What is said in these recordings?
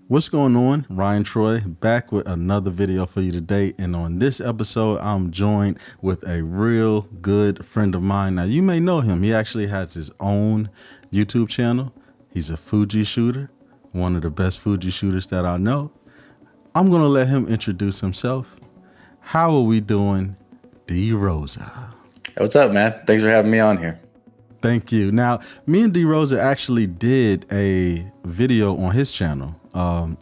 What's going on? Ryan Troy back with another video for you today. And on this episode, I'm joined with a real good friend of mine. Now, you may know him. He actually has his own YouTube channel. He's a Fuji shooter, one of the best Fuji shooters that I know. I'm going to let him introduce himself. How are we doing, Dee Rosa? What's up, man? Thanks for having me on here. Thank you. Now, me and Dee Rosa actually did a video on his channel.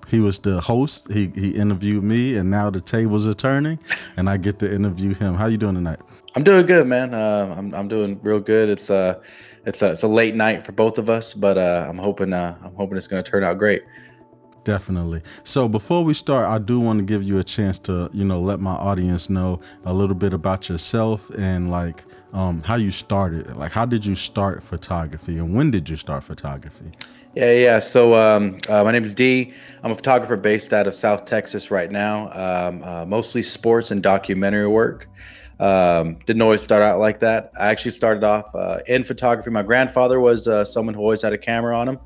He was the host. He interviewed me, and now the tables are turning, and I get to interview him. How you doing tonight? I'm doing good, man. I'm doing real good. It's a late night for both of us, but I'm hoping it's gonna turn out great. Definitely. So before we start, I do want to give you a chance to, let my audience know a little bit about yourself and how you started. Like, how did you start photography, and when did you start photography? Yeah. So my name is Dee. I'm a photographer based out of South Texas right now. Mostly sports and documentary work. Didn't always start out like that. I actually started off in photography. My grandfather was someone who always had a camera on him.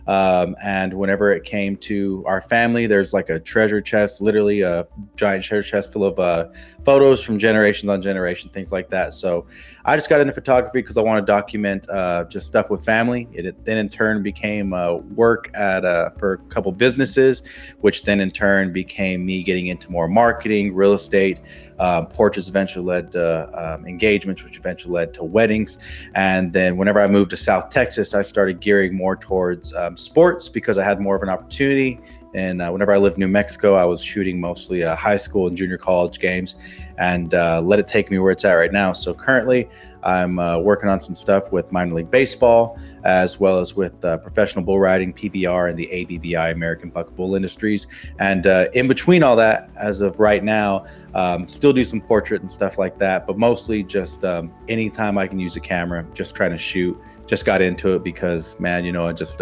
And whenever it came to our family, there's like a treasure chest, literally a giant treasure chest full of photos from generations on generation, things like that. So I just got into photography because I want to document just stuff with family. It then in turn became work for a couple businesses, which then in turn became me getting into more marketing, real estate. Portraits eventually led to engagements, which eventually led to weddings. And then whenever I moved to South Texas, I started gearing more towards sports because I had more of an opportunity. And whenever I lived in New Mexico, I was shooting mostly high school and junior college games, and let it take me where it's at right now. So currently I'm working on some stuff with minor league baseball, as well as with professional bull riding, PBR, and the ABBI, American Buck Bull Industries. And in between all that, as of right now, still do some portrait and stuff like that, but mostly just anytime I can use a camera, just trying to shoot. Just got into it because, man, I just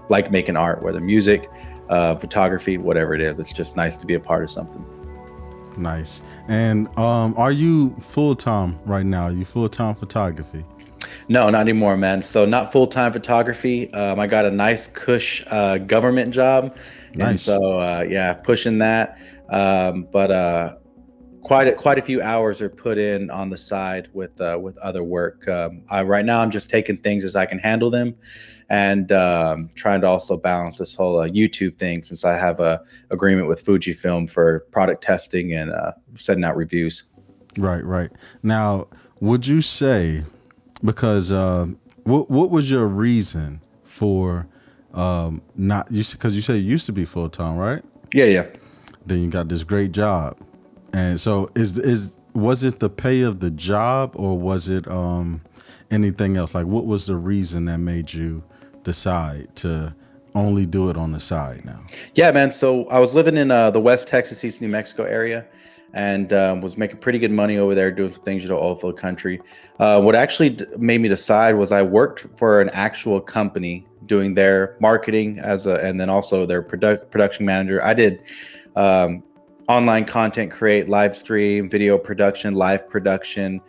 like making art, whether music, photography, whatever it is. It's just nice to be a part of something. Nice. And are you full-time right now? Are you full-time photography? No, not anymore, man. So not full-time photography. I got a nice cush government job. Nice. And so pushing that. But quite a few hours are put in on the side with other work. Right now I'm just taking things as I can handle them, and trying to also balance this whole YouTube thing, since I have a agreement with Fujifilm for product testing and sending out reviews. Right. Now, would you say, because what was your reason for not, because you said you used to be full-time, right? Yeah. Then you got this great job. And so was it the pay of the job, or was it anything else? Like, what was the reason that made you decide to only do it on the side now? Yeah, man. So I was living in the West Texas, East New Mexico area, and was making pretty good money over there doing some things, all over the country. What actually made me decide was I worked for an actual company doing their marketing and then also their production manager. I did online content, create, live stream, video production, live production,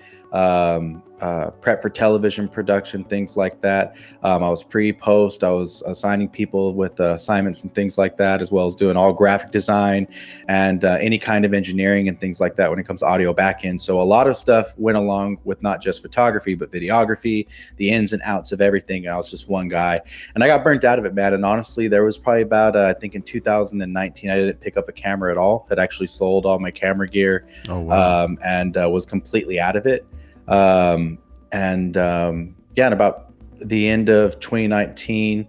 prep for television production, things like that. I was pre-post. I was assigning people with assignments and things like that, as well as doing all graphic design and any kind of engineering and things like that when it comes to audio backend. So a lot of stuff went along with not just photography, but videography, the ins and outs of everything. And I was just one guy, and I got burnt out of it, man. And honestly, there was probably about, I think in 2019, I didn't pick up a camera at all. Had actually sold all my camera gear. Oh, wow. And was completely out of it. And about the end of 2019,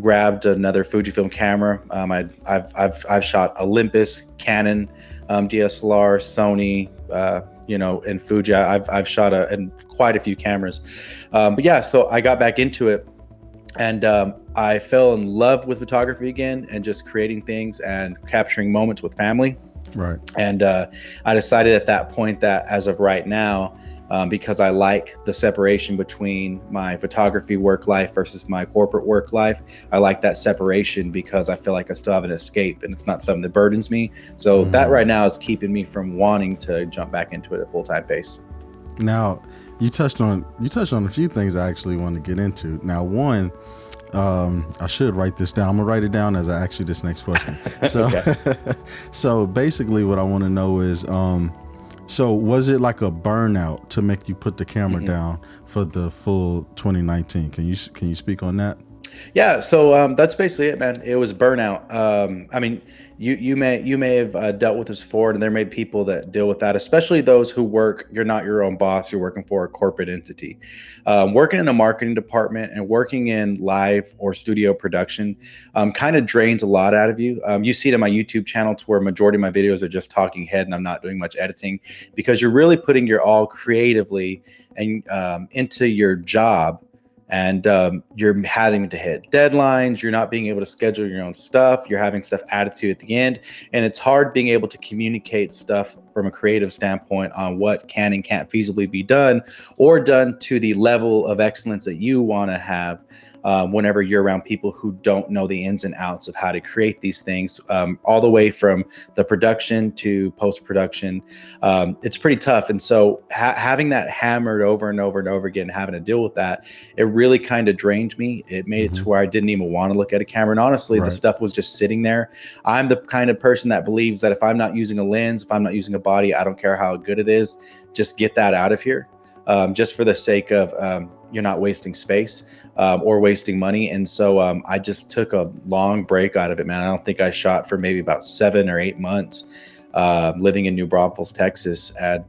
grabbed another Fujifilm camera. I've shot Olympus, Canon, DSLR, Sony, and Fuji. I've shot quite a few cameras. So I got back into it, and I fell in love with photography again, and just creating things and capturing moments with family. Right. And I decided at that point that as of right now, because I like the separation between my photography work life versus my corporate work life. I like that separation because I feel like I still have an escape and it's not something that burdens me. So that right now is keeping me from wanting to jump back into it at full-time pace. Now, you touched on a few things I actually want to get into. Now, one, I should write this down. I'm gonna write it down as I ask you this next question. So, so basically, what I want to know is, so was it like a burnout to make you put the camera down for the full 2019? Can you speak on that? Yeah, so that's basically it, man. It was burnout. I mean, you may have dealt with this before, and there may be people that deal with that, especially those who work. You're not your own boss. You're working for a corporate entity. Working in a marketing department and working in live or studio production kind of drains a lot out of you. You see it on my YouTube channel, to where majority of my videos are just talking head, and I'm not doing much editing, because you're really putting your all creatively and into your job. And you're having to hit deadlines. You're not being able to schedule your own stuff. You're having stuff added to you at the end. And it's hard being able to communicate stuff from a creative standpoint on what can and can't feasibly be done, or done to the level of excellence that you want to have whenever you're around people who don't know the ins and outs of how to create these things, all the way from the production to post-production. It's pretty tough. And so having that hammered over and over and over again, having to deal with that, it really kind of drained me. It made it to where I didn't even want to look at a camera. And honestly, the stuff was just sitting there. I'm the kind of person that believes that if I'm not using a lens, if I'm not using a body, I don't care how good it is, just get that out of here. Just for the sake of you're not wasting space or wasting money. And so I just took a long break out of it, man. I don't think I shot for maybe about 7 or 8 months living in New Braunfels, Texas. And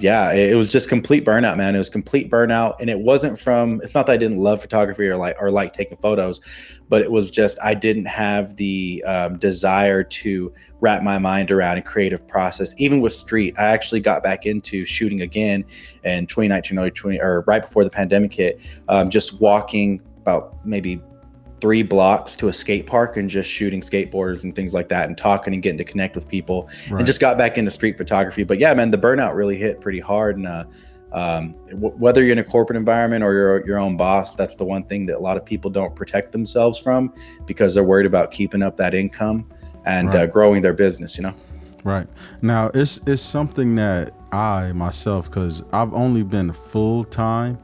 yeah, it was just complete burnout, man. It was complete burnout. And it wasn't from, it's not that I didn't love photography or like taking photos, but it was just, I didn't have the desire to wrap my mind around a creative process. Even with street, I actually got back into shooting again in 2019, or right before the pandemic hit, just walking about maybe 3 blocks to a skate park and just shooting skateboarders and things like that, and talking and getting to connect with people, and just got back into street photography. But yeah, man, the burnout really hit pretty hard. And whether you're in a corporate environment or you're your own boss, that's the one thing that a lot of people don't protect themselves from, because they're worried about keeping up that income and growing their business, you know? Right. Now, it's something that I myself, because I've only been full time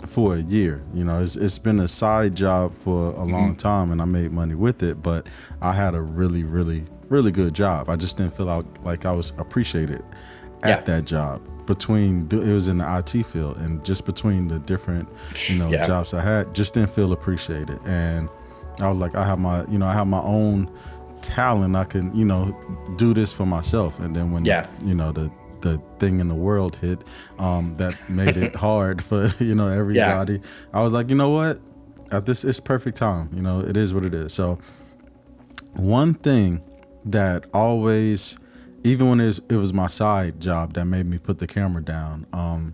for a year. You know, it's been a side job for a long time, and I made money with it, but I had a really, really, really good job. I just didn't feel like I was appreciated at that job. It was in the IT field, and just between the different, jobs I had, just didn't feel appreciated. And I was like, I have my own talent. I can, do this for myself. And then when, the thing in the world hit, that made it hard for, everybody. I was like, you know what? It's perfect time. It is what it is. So one thing that always, even when it was my side job that made me put the camera down,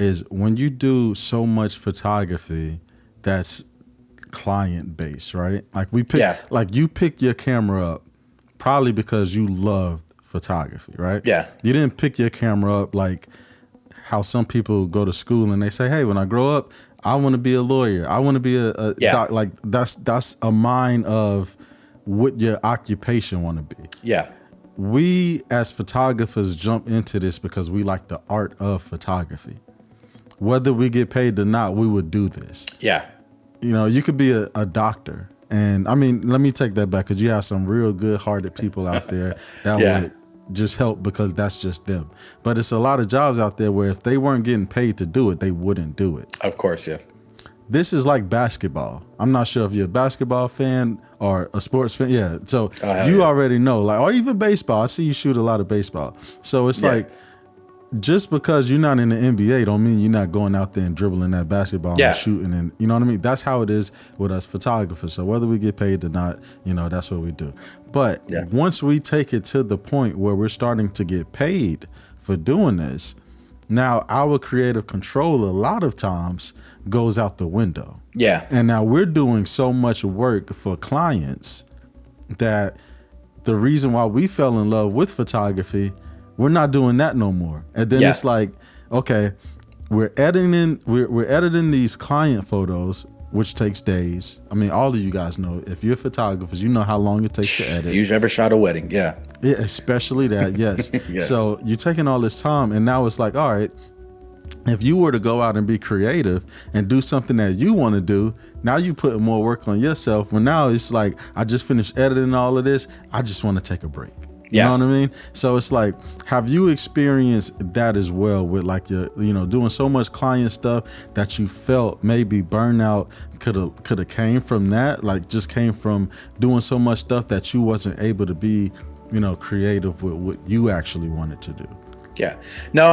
is when you do so much photography that's client based, right? Like you pick your camera up probably because you loved photography, right? Yeah. You didn't pick your camera up like how some people go to school and they say, hey, when I grow up, I want to be a lawyer. I want to be a doc. Like that's a mind of what your occupation want to be. Yeah. We as photographers jump into this because we like the art of photography. Whether we get paid or not, we would do this. Yeah. You could be a doctor. And I mean, let me take that back, because you have some real good-hearted people out there that would just help because that's just them. But it's a lot of jobs out there where if they weren't getting paid to do it, they wouldn't do it. Of course, yeah. This is like basketball. I'm not sure if you're a basketball fan or a sports fan. Yeah. So you already know, or even baseball. I see you shoot a lot of baseball. So it's like, just because you're not in the NBA don't mean you're not going out there and dribbling that basketball and shooting, and you know what I mean? That's how it is with us photographers. So whether we get paid or not, that's what we do. But once we take it to the point where we're starting to get paid for doing this, now our creative control a lot of times goes out the window. Yeah. And now we're doing so much work for clients that the reason why we fell in love with photography, we're not doing that no more. And then it's like, okay, we're editing these client photos. which takes days. I mean, all of you guys know, if you're photographers, you know how long it takes to edit. If you've ever shot a wedding, yeah, especially that, yes. Yeah. So you're taking all this time, and now it's like, all right, if you were to go out and be creative and do something that you want to do, now you putting more work on yourself. When now it's like, I just finished editing all of this, I just want to take a break. You know what I mean? So it's like, have you experienced that as well with like your, doing so much client stuff that you felt maybe burnout could have came from that, like just came from doing so much stuff that you wasn't able to be, creative with what you actually wanted to do? Yeah, no,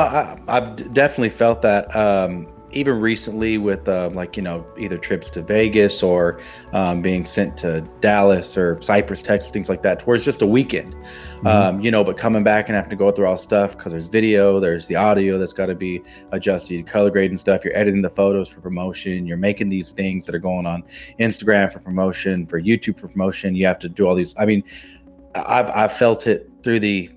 I've definitely felt that. Even recently with either trips to Vegas or being sent to Dallas or Cyprus, Texas, things like that, towards just a weekend. But coming back and having to go through all stuff because there's video, there's the audio that's got to be adjusted, color grading stuff. You're editing the photos for promotion. You're making these things that are going on Instagram for promotion, for YouTube for promotion. You have to do all these. I mean, I've felt it through the,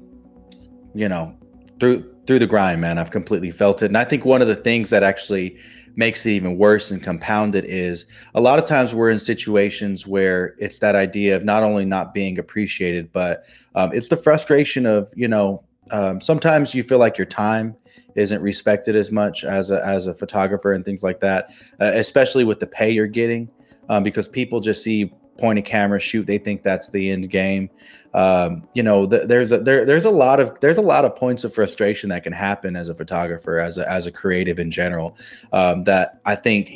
through the grind, man. I've completely felt it. And I think one of the things that actually makes it even worse and compounded is a lot of times we're in situations where it's that idea of not only not being appreciated, but it's the frustration of, sometimes you feel like your time isn't respected as much as a photographer and things like that, especially with the pay you're getting, because people just see point a camera, shoot. They think that's the end game. There's a lot of points of frustration that can happen as a photographer, as a creative in general, that I think,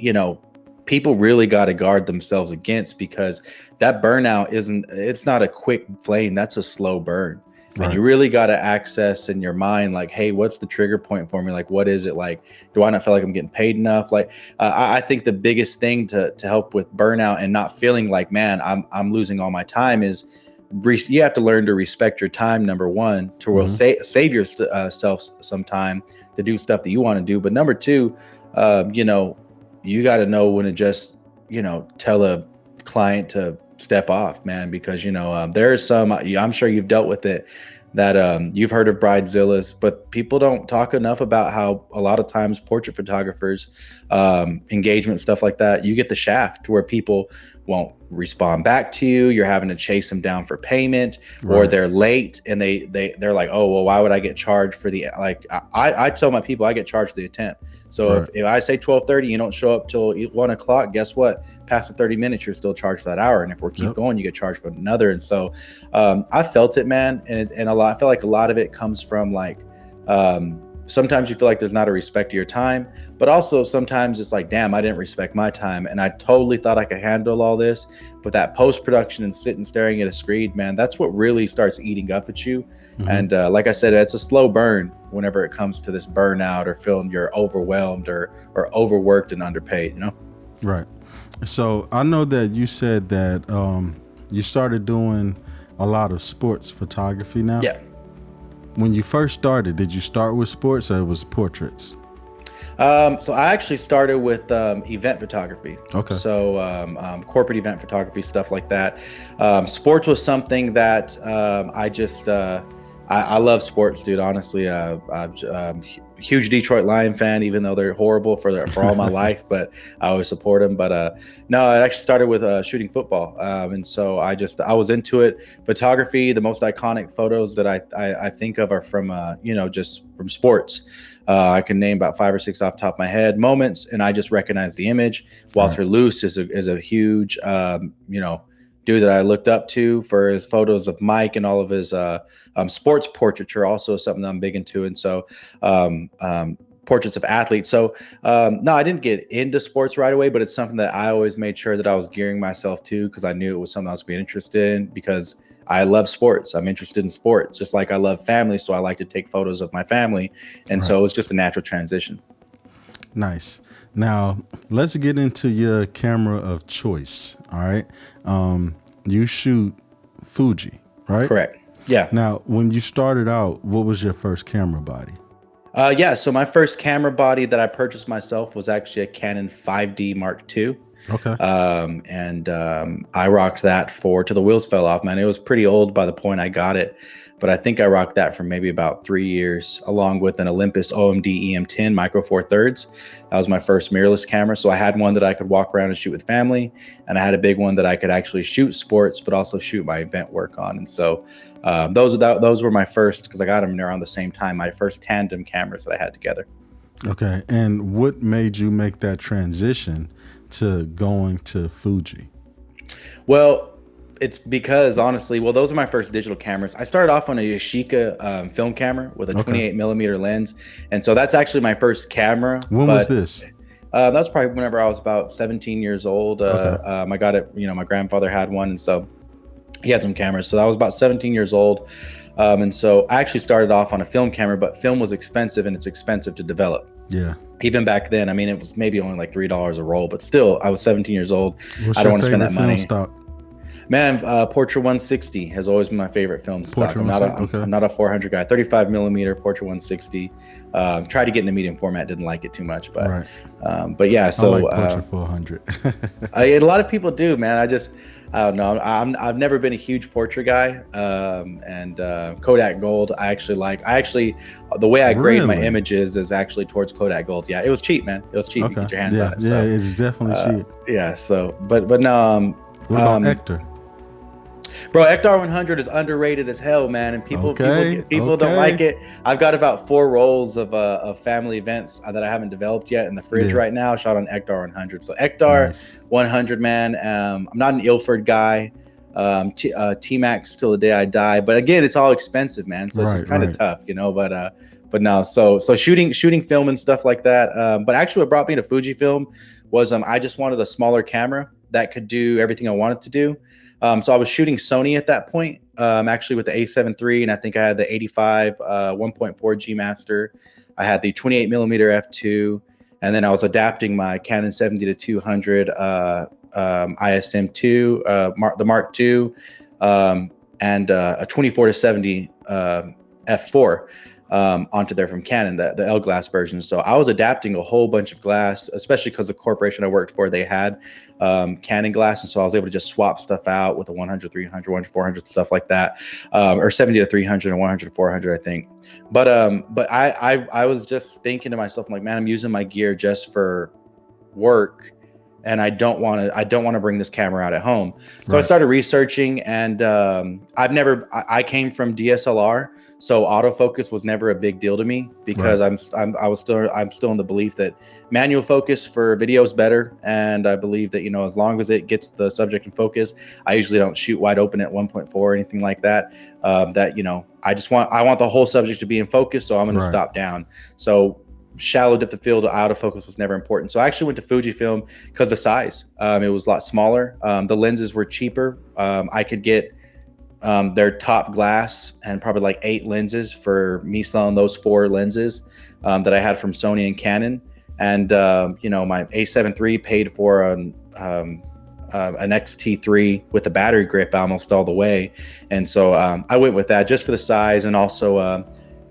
people really got to guard themselves against, because that burnout it's not a quick flame. That's a slow burn. Right. And you really got to access in your mind, like, hey, what's the trigger point for me? Like, what is it? Like, do I not feel like I'm getting paid enough? Like, I think the biggest thing to help with burnout and not feeling like, man, I'm losing all my time is you have to learn to respect your time. Number one, to save yourself some time to do stuff that you want to do. But number two, you got to know when to just, tell a client to step off, man, because there's some, I'm sure you've dealt with it, that you've heard of bridezillas, but people don't talk enough about how a lot of times portrait photographers, engagement, stuff like that, you get the shaft to where people won't respond back to you. You're having to chase them down for payment, or they're late and they're like, oh, well, why would I get charged for the, like, I tell my people I get charged for the attempt. So if I say 12:30, you don't show up till 1 o'clock, guess what? Past the 30 minutes, you're still charged for that hour. And if we keep going, you get charged for another. And so I felt it, man. And I feel like a lot of it comes from like, sometimes you feel like there's not a respect to your time, but also sometimes it's like, damn, I didn't respect my time. And I totally thought I could handle all this, but that post-production and sitting staring at a screen, man, that's what really starts eating up at you. And like I said, it's a slow burn whenever it comes to this burnout or feeling you're overwhelmed or overworked and underpaid, Right. So I know that you said that you started doing a lot of sports photography now. Yeah. When you first started, did you start with sports or it was portraits? So I actually started with event photography. Okay. So corporate event photography, stuff like that. Sports was something that I love sports, dude. Honestly, I'm a huge Detroit Lion fan, even though they're horrible for all my life, but I always support them. But no, I actually started with shooting football. And so I was into it. Photography, the most iconic photos that I think of are from, just from sports. I can name about 5 or 6 off the top of my head moments, and I just recognize the image. Walter Luce is a huge, dude that I looked up to for his photos of Mike, and all of his sports portraiture also something that I'm big into. And so portraits of athletes. So no, I didn't get into sports right away, but it's something that I always made sure that I was gearing myself to, because I knew it was something I was being interested in, because I love sports. I'm interested in sports, just like I love family. So I like to take photos of my family. And so it was just a natural transition. Nice. Now let's get into your camera of choice. All right. You shoot Fuji, right? Correct. Yeah. Now, when you started out, what was your first camera body? So my first camera body that I purchased myself was actually a Canon 5D Mark II. Okay. And I rocked that till the wheels fell off, man. It was pretty old by the point I got it, but I think I rocked that for maybe about 3 years, along with an Olympus OMD EM10 Micro Four Thirds. That was my first mirrorless camera. So I had one that I could walk around and shoot with family, and I had a big one that I could actually shoot sports, but also shoot my event work on. And so those were my first, because I got them around the same time, my first tandem cameras that I had together. Okay. And what made you make that transition to going to Fuji? Well, it's because honestly, those are my first digital cameras. I started off on a Yashica film camera with a 28 millimeter lens. And so that's actually my first camera. When was this? That was probably whenever I was about 17 years old. I got it, my grandfather had one. And so he had some cameras. So I was about 17 years old. And so I actually started off on a film camera, but film was expensive, and it's expensive to develop. Yeah. Even back then, I mean, it was maybe only like $3 a roll, but still, I was 17 years old. What's I don't want to spend that money. Stock? Man, Portra 160 has always been my favorite film stock. I'm not a 400 guy. 35 millimeter Portra 160. Tried to get in a medium format, didn't like it too much, but but yeah. So I like Portra 400. A lot of people do, man. I don't know. I've never been a huge Portra guy, and Kodak Gold. I actually the way I grade my images is actually towards Kodak Gold. Yeah, it was cheap, man. It was cheap. You get your hands on it. Yeah, it's definitely cheap. Yeah. So, but no. What about Hector? Bro, Ektar 100 is underrated as hell, man, and people don't like it. I've got about 4 rolls of family events that I haven't developed yet in the fridge right now, shot on Ektar 100. So Ektar 100, man. I'm not an Ilford guy. T-Max till the day I die, but again, it's all expensive, man. So it's just kind of tough, But no, so shooting film and stuff like that. But actually, what brought me to Fujifilm was I just wanted a smaller camera that could do everything I wanted to do. So I was shooting Sony at that point, actually with the A7 III, and I think I had the 85 1.4 G Master. I had the 28 millimeter f2, and then I was adapting my Canon 70-200 ISM2, the Mark II, and a 24-70 f4 onto there from Canon, the L glass version. So I was adapting a whole bunch of glass, especially because the corporation I worked for, they had Canon glass, and so I was able to just swap stuff out with a 100-300, 100-400, stuff like that, or 70-300 and 100-400, I think. But I was just thinking to myself, I'm like, man, I'm using my gear just for work, and I don't want to bring this camera out at home. So I started researching, and I came from DSLR, so autofocus was never a big deal to me, because I'm still in the belief that manual focus for video is better, and I believe that as long as it gets the subject in focus, I usually don't shoot wide open at 1.4 or anything like that. I want the whole subject to be in focus, so I'm going to stop down. So shallow depth of field autofocus was never important. So I actually went to Fujifilm because the size. It was a lot smaller. The lenses were cheaper. I could get their top glass and probably like 8 lenses for me selling those 4 lenses that I had from Sony and Canon. And my A7 III paid for an XT3 with the battery grip almost all the way. And so I went with that just for the size, and also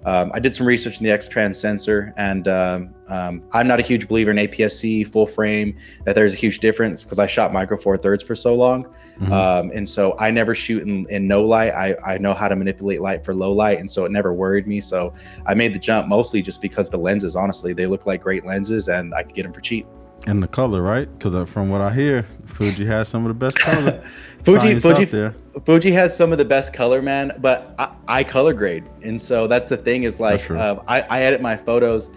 I did some research in the X-Trans sensor, and I'm not a huge believer in APS-C full frame, that there's a huge difference, because I shot Micro Four Thirds for so long. And so I never shoot in no light. I know how to manipulate light for low light, and so it never worried me. So I made the jump mostly just because the lenses, honestly, they look like great lenses, and I could get them for cheap. And the color, right? Because from what I hear, Fuji has some of the best color. Fuji has some of the best color, man, but I color grade. And so that's the thing, is like, I edit my photos.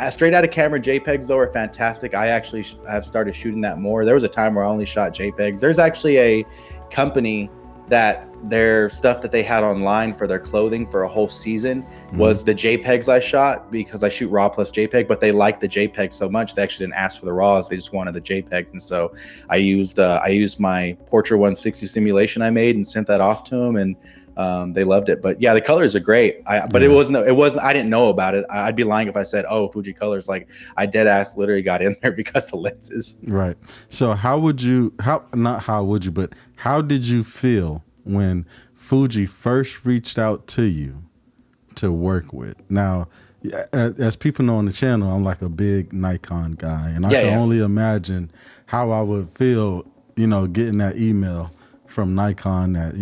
Straight out of camera JPEGs, though, are fantastic. I actually have started shooting that more. There was a time where I only shot JPEGs. There's actually a company that their stuff that they had online for their clothing for a whole season was the JPEGs I shot, because I shoot RAW plus JPEG, but they liked the JPEG so much they actually didn't ask for the RAWs, they just wanted the JPEGs. And so I used my Portra 160 simulation I made and sent that off to them, and they loved it. But yeah, the colors are great. It wasn't I didn't know about it. I'd be lying if I said, oh, Fuji colors. Like, I dead ass literally got in there because of lenses. Right. So how did you feel when Fuji first reached out to you to work with? Now, as people know on the channel, I'm like a big Nikon guy, and I can only imagine how I would feel, getting that email from Nikon that,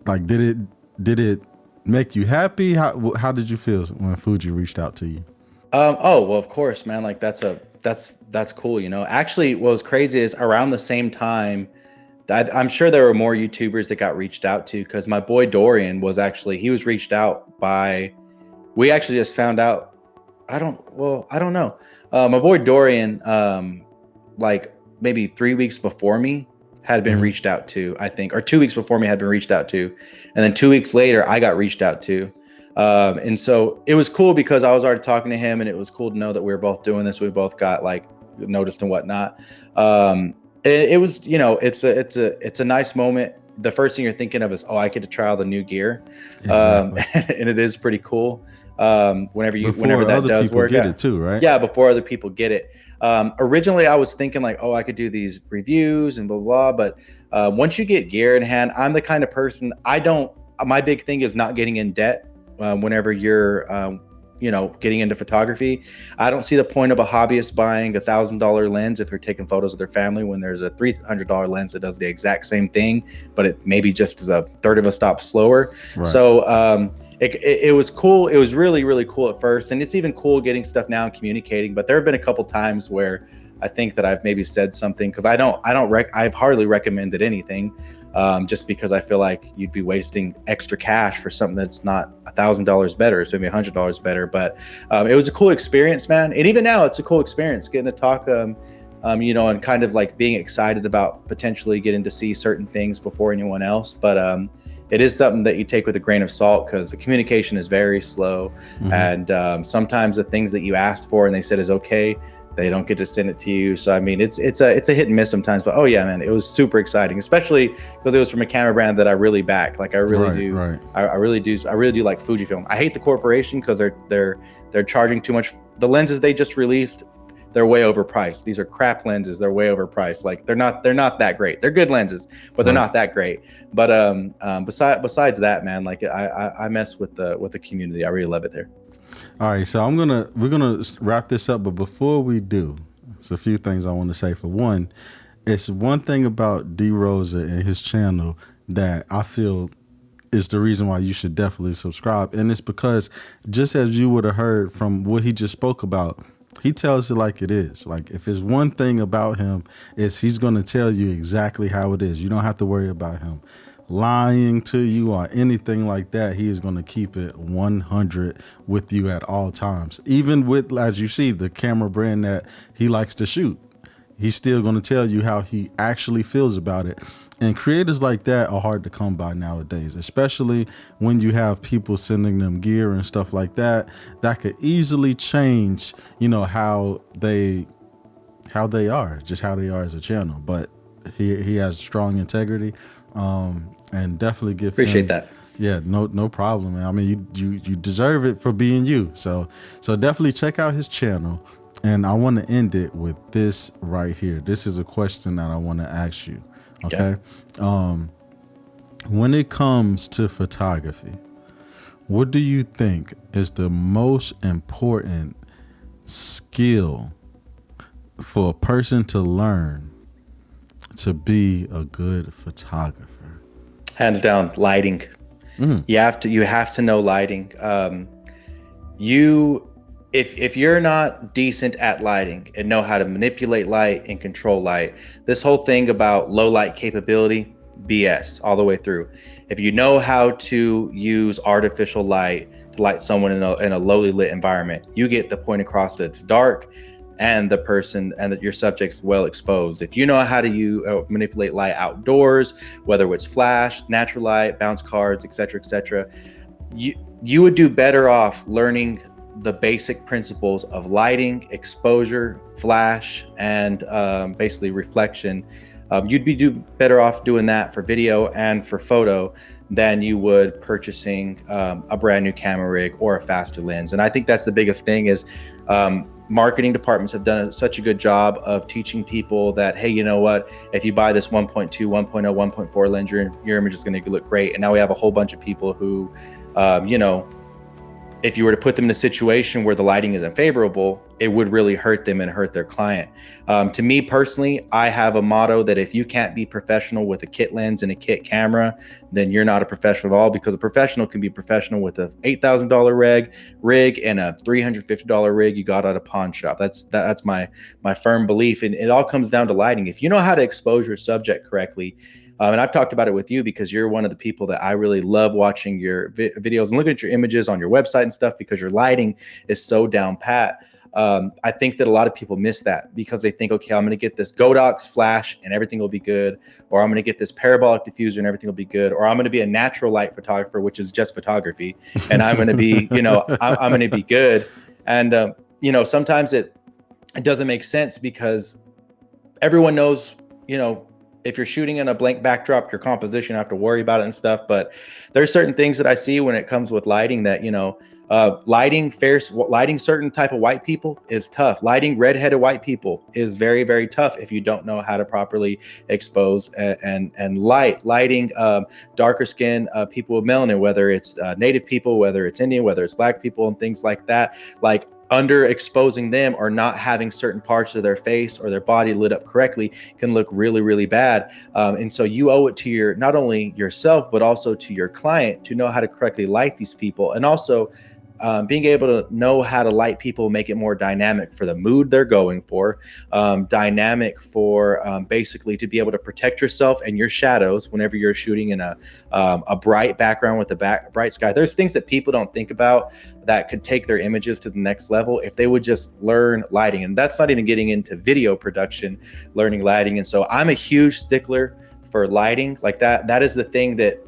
like, did it make you happy? How did you feel when Fuji reached out to you? Oh, well, of course, man. Like that's cool. Actually, what was crazy is around the same time, I'm sure there were more YouTubers that got reached out to because my boy Dorian he was reached out by. We actually just found out. I don't know. My boy Dorian, like maybe 3 weeks before me, had been reached out to, I think, or 2 weeks before me had been reached out to, and then 2 weeks later I got reached out to. And so it was cool because I was already talking to him, and it was cool to know that we were both doing this. We both got like noticed and whatnot. It was, it's a nice moment. The first thing you're thinking of is, oh, I get to try all the new gear, Exactly. and it is pretty cool. Whenever Before that other does people work get out. it too, right? Yeah, before other people get it. Originally, I was thinking like, oh, I could do these reviews and blah blah. But once you get gear in hand, I'm the kind of person My big thing is not getting in debt. Whenever you're, getting into photography, I don't see the point of a hobbyist buying $1,000 lens if they're taking photos of their family when there's a $300 lens that does the exact same thing, but it maybe just is a third of a stop slower. Right. So it was cool. It was really, really cool at first. And it's even cool getting stuff now and communicating. But there have been a couple times where I think that I've maybe said something because I've hardly recommended anything, just because I feel like you'd be wasting extra cash for something that's not $1,000 better. It's maybe $100 better. But it was a cool experience, man. And even now, it's a cool experience getting to talk, and kind of like being excited about potentially getting to see certain things before anyone else. But it is something that you take with a grain of salt because the communication is very slow. And sometimes the things that you asked for and they said is okay, they don't get to send it to you. So I mean, it's a hit and miss sometimes. But oh yeah, man, it was super exciting, especially because it was from a camera brand that I really back. Like I really do. Right. I really do like Fujifilm. I hate the corporation because they're charging too much. The lenses they just released, they're way overpriced. These are crap lenses. They're way overpriced. Like they're not that great. They're good lenses, but they're not that great. But besides that, man, like I mess with the community. I really love it there. All right, so we're gonna wrap this up, but before we do, it's a few things I want to say. For one, it's one thing about Dee Rosa and his channel that I feel is the reason why you should definitely subscribe, and it's because just as you would have heard from what he just spoke about, he tells it like it is. Like if there's one thing about him, is he's gonna tell you exactly how it is. You don't have to worry about him lying to you or anything like that. He is going to keep it 100 with you at all times. Even with, as you see, the camera brand that he likes to shoot, he's still going to tell you how he actually feels about it. And creators like that are hard to come by nowadays, especially when you have people sending them gear and stuff like that. That could easily change, how they are as a channel. But he has strong integrity. And definitely give Appreciate him, that. Yeah, no problem, man. I mean, you deserve it for being you. So definitely check out his channel. And I want to end it with this right here. This is a question that I want to ask you. Okay. When it comes to photography, what do you think is the most important skill for a person to learn to be a good photographer? Hands down, lighting. You have to know lighting. If you're not decent at lighting and know how to manipulate light and control light, this whole thing about low light capability, BS all the way through. If you know how to use artificial light to light someone in a lowly lit environment, you get the point across that it's dark and the person and that your subject's well exposed. If you know how to manipulate light outdoors, whether it's flash, natural light, bounce cards, etc., you would do better off learning the basic principles of lighting, exposure, flash, and basically reflection. You'd be better off doing that for video and for photo than you would purchasing a brand new camera rig or a faster lens. And I think that's the biggest thing is marketing departments have done such a good job of teaching people that, hey, you know what, if you buy this 1.2, 1.0, 1.4 lens, your image is going to look great. And now we have a whole bunch of people who, if you were to put them in a situation where the lighting isn't favorable, it would really hurt them and hurt their client. To me personally, I have a motto that if you can't be professional with a kit lens and a kit camera, then you're not a professional at all, because a professional can be professional with a $8,000 rig and a $350 rig you got at a pawn shop. That's my firm belief. And it all comes down to lighting. If you know how to expose your subject correctly, and I've talked about it with you because you're one of the people that I really love watching your videos and looking at your images on your website and stuff, because your lighting is so down pat. I think that a lot of people miss that because they think, okay, I'm going to get this Godox flash and everything will be good, or I'm going to get this parabolic diffuser and everything will be good, or I'm going to be a natural light photographer, which is just photography, and I'm going to be, I'm going to be good. And sometimes it doesn't make sense because everyone knows, if you're shooting in a blank backdrop, your composition, you have to worry about it and stuff. But there's certain things that I see when it comes with lighting that, lighting certain type of white people is tough. Lighting redheaded white people is very, very tough if you don't know how to properly expose and lighting darker skin people with melanin, whether it's native people, whether it's Indian, whether it's black people and things like that. Like, underexposing them or not having certain parts of their face or their body lit up correctly can look really, really bad. And so you owe it to not only yourself, but also to your client to know how to correctly light these people. And also being able to know how to light people, make it more dynamic for the mood they're going for, dynamic for basically to be able to protect yourself and your shadows whenever you're shooting in a bright background with a bright sky. There's things that people don't think about that could take their images to the next level if they would just learn lighting. And that's not even getting into video production, learning lighting. And so I'm a huge stickler for lighting like that. That is the thing that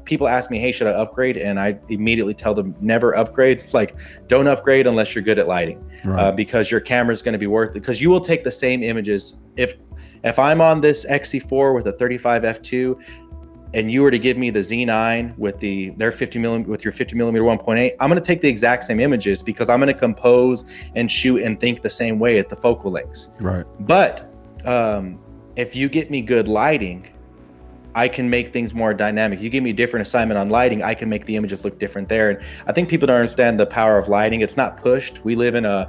people ask me, hey, should I upgrade? And I immediately tell them never upgrade. Like, don't upgrade unless you're good at lighting, right? Because your camera is going to be worth it, because you will take the same images. If I'm on this XC4 with a 35 f2 and you were to give me the Z9 with their 50 millimeter, with your 50 millimeter 1.8, I'm going to take the exact same images because I'm going to compose and shoot and think the same way at the focal lengths. Right. But if you get me good lighting, I can make things more dynamic. You give me a different assignment on lighting, I can make the images look different there. And I think people don't understand the power of lighting. It's not pushed. We live in a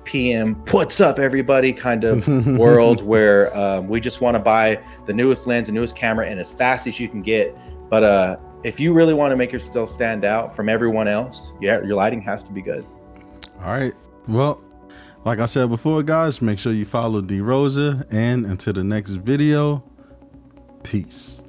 PM, what's up everybody kind of world where we just want to buy the newest lens, the newest camera, and as fast as you can get. But if you really want to make yourself stand out from everyone else, your lighting has to be good. All right. Well, like I said before, guys, make sure you follow Dee Rosa, and until the next video, peace.